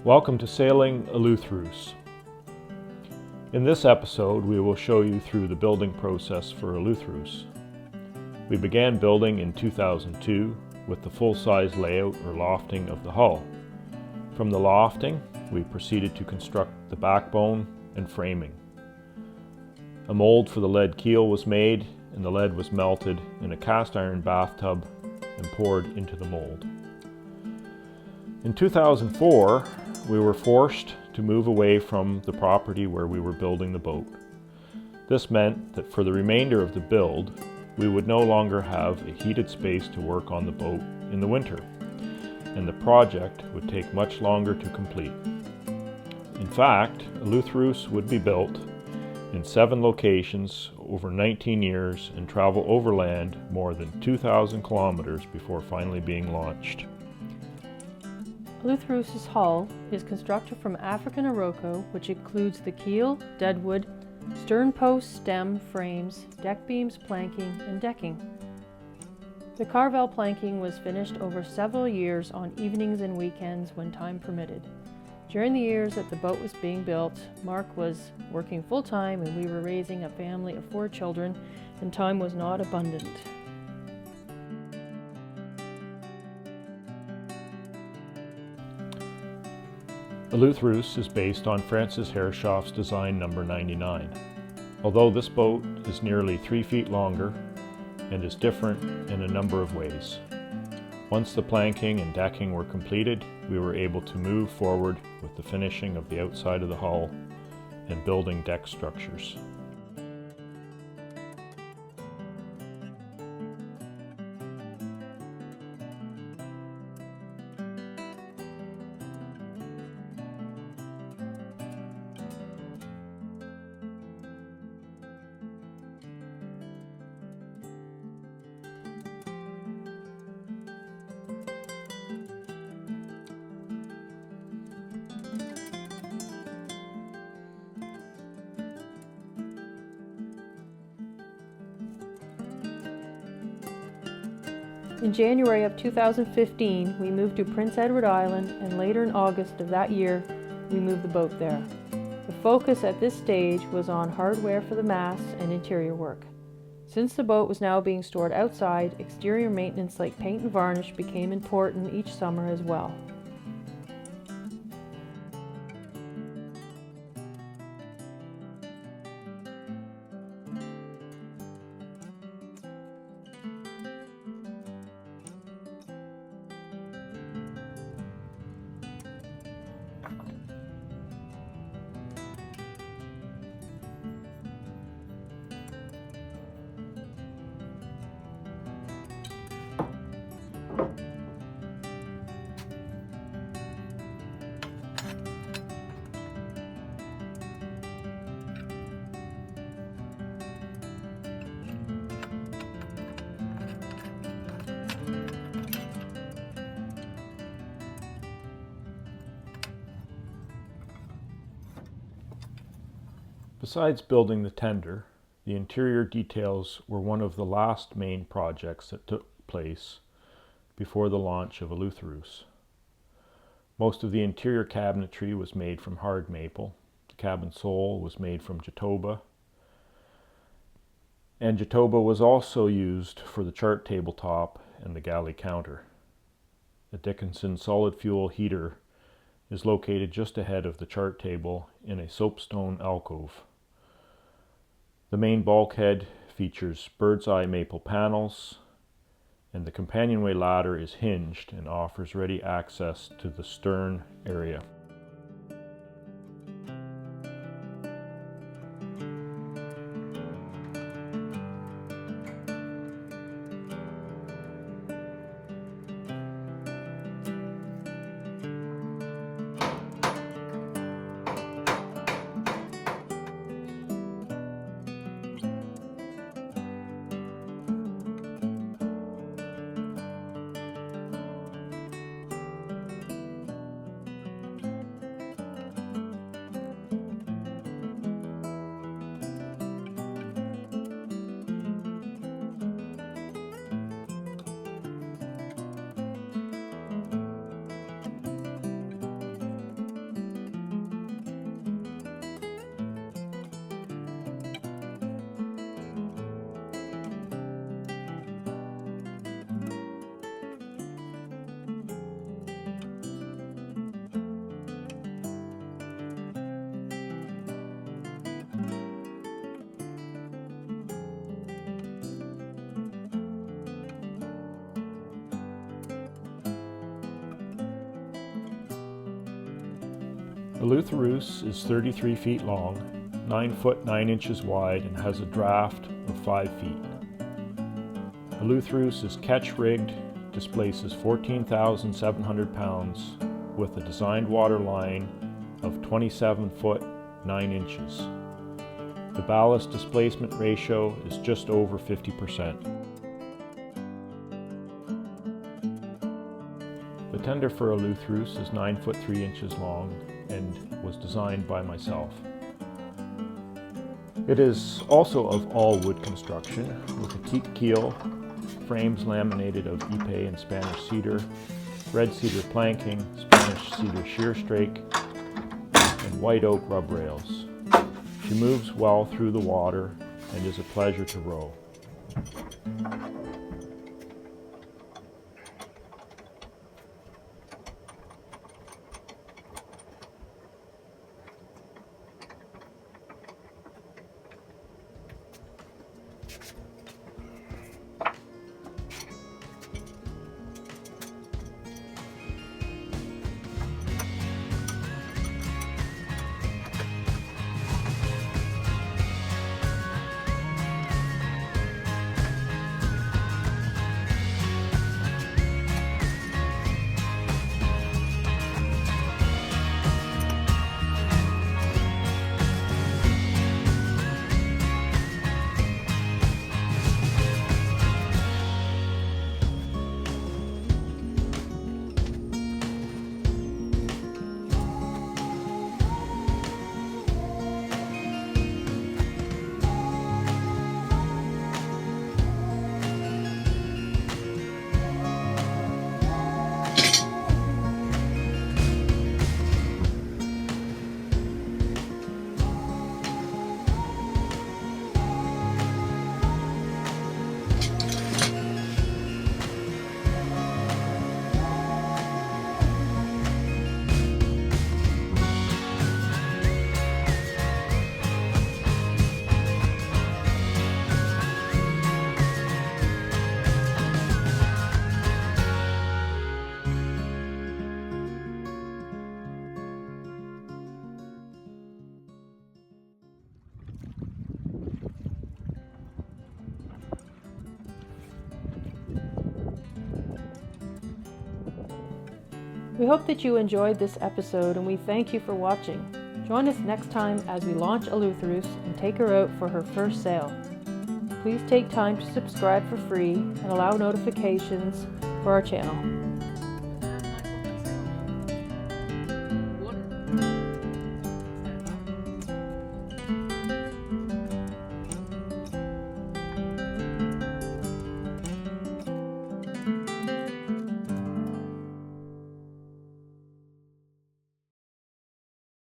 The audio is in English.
Welcome to Sailing Eleutheros. In this episode, we will show you through the building process for Eleutheros. We began building in 2002 with the full-size layout or lofting of the hull. From the lofting, we proceeded to construct the backbone and framing. A mold for the lead keel was made, and the lead was melted in a cast iron bathtub and poured into the mold. In 2004, we were forced to move away from the property where we were building the boat. This meant that for the remainder of the build, we would no longer have a heated space to work on the boat in the winter, and the project would take much longer to complete. In fact, Eleutheros would be built in 7 locations over 19 years and travel overland more than 2,000 kilometers before finally being launched. Eleutheros' hull is constructed from African Iroko, which includes the keel, deadwood, stern post, stem, frames, deck beams, planking, and decking. The carvel planking was finished over several years on evenings and weekends when time permitted. During the years that the boat was being built, Mark was working full-time and we were raising a family of 4 children, and time was not abundant. Eleutheros is based on Francis Herreshoff's design number 99. Although this boat is nearly 3 feet longer and is different in a number of ways. Once the planking and decking were completed, we were able to move forward with the finishing of the outside of the hull and building deck structures. In January of 2015, we moved to Prince Edward Island, and later in August of that year, we moved the boat there. The focus at this stage was on hardware for the masts and interior work. Since the boat was now being stored outside, exterior maintenance like paint and varnish became important each summer as well. Besides building the tender, the interior details were one of the last main projects that took place before the launch of Eleutheros. Most of the interior cabinetry was made from hard maple. The cabin sole was made from jatoba, and jatoba was also used for the chart tabletop and the galley counter. The Dickinson solid fuel heater is located just ahead of the chart table in a soapstone alcove. The main bulkhead features bird's eye maple panels, and the companionway ladder is hinged and offers ready access to the stern area. Eleutheros is 33 feet long, 9 foot 9 inches wide, and has a draft of 5 feet. Eleutheros is Ketch rigged, displaces 14,700 pounds with a designed water line of 27 foot 9 inches. The ballast displacement ratio is just over 50%. The tender for Eleutheros is 9 foot 3 inches long and was designed by myself. It is also of all wood construction with a teak keel, frames laminated of EP and Spanish cedar, red cedar planking, Spanish cedar shear strake, and white oak rub rails. She moves well through the water and is a pleasure to row. We hope that you enjoyed this episode and we thank you for watching. Join us next time as we launch Eleutheros and take her out for her first sail. Please take time to subscribe for free and allow notifications for our channel.